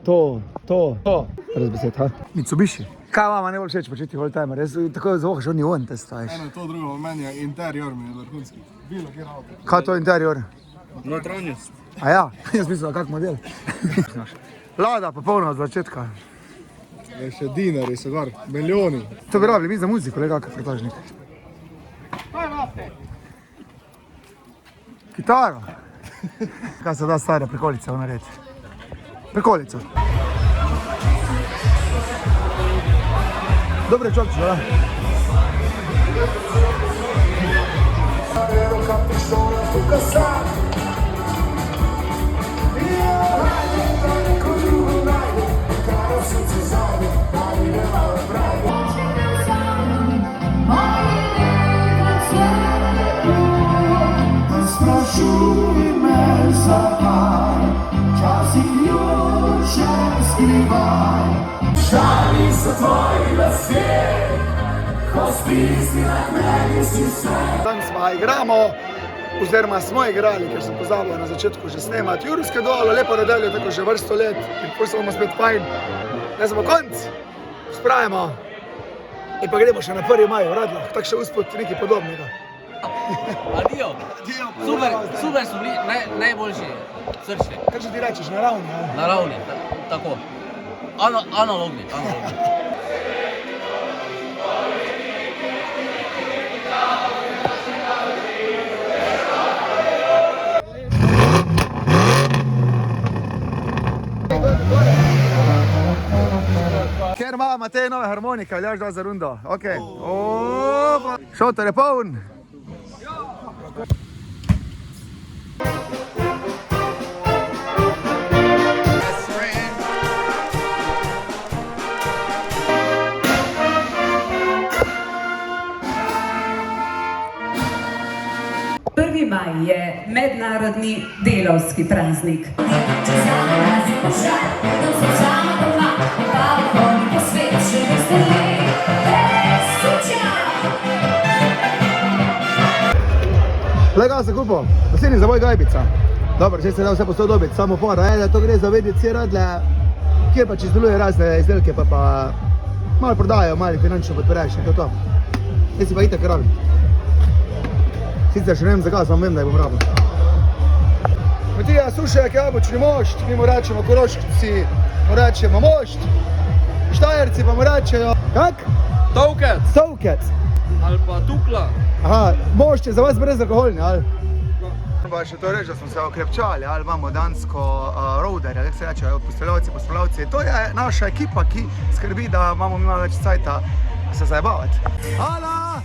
to. Razbesed, ha? Mitsubishi. Kaj vama najbolj všeč početi oldtimer? Jaz tako zvohaš, on je on, te staviš. Eno je to, drugo, meni je interior mi je vrhunski. Bilo kjer avto. Kaj to interior? Notranjost. A ja, jaz mislim, kak model. Lada, popolno od začetka. Še dinari so gor, milijoni. To bi rabili mi za muziko, le kakav pretožnik. Kitaro. Kaj se da stare prikolice narediti? Prikolico. Dobre čopče, da? Sprašuj me zakaj, časih još skrivaj. Šali so tvoji lasje, ko stisni nad meni si sve. Danes pa igramo, oziroma smo igrali, ker sem pozabil na začetku že snemati Jurske dolo, lepo nedeljo, tako že vrsto let in potem se bomo spet fajn. Ne smo konc, spravimo in pa gremo še na 1. maj v Radljah, tako še uspod nekaj podobnega. Adijo. Super so bili, najboljši, srčni. Kaj že ti rečeš, naravni? Naravni, tako. Analogni. Ker ima Matej nove harmonike, veljaš da za rundo. Ok. Opa. Šotor je poln. Prvi maj je mednarodni delavski praznik. Lega se kupil, naslednji zavoj gajbica. Dobro, zdaj se da vse postal dobiti, samo fora je, da to gre za vedeti vse Radlje, kjer pač izdeluje razne izdelke, pa malo prodajo, malo finančno podpiraš, in to. Jaz si pa itak rabi. Sicer še ne vem zakaj, samo vem, da je bom rabil. Matija, Sušek, jabočni mošt, mi mu rečemo Korošci, mu rečemo mošt, Štajerci pa mu rečejo, kak? Stovkec. Ali pa tukla. Aha, mošt je za vas brezalkoholni, ali? Pa še to reči, da smo se okrepčali, ali imamo dansko roaderja, kako se reče, postavljavci. To je naša ekipa, ki skrbi, da imamo malo več cajta se zajebavati. Hala!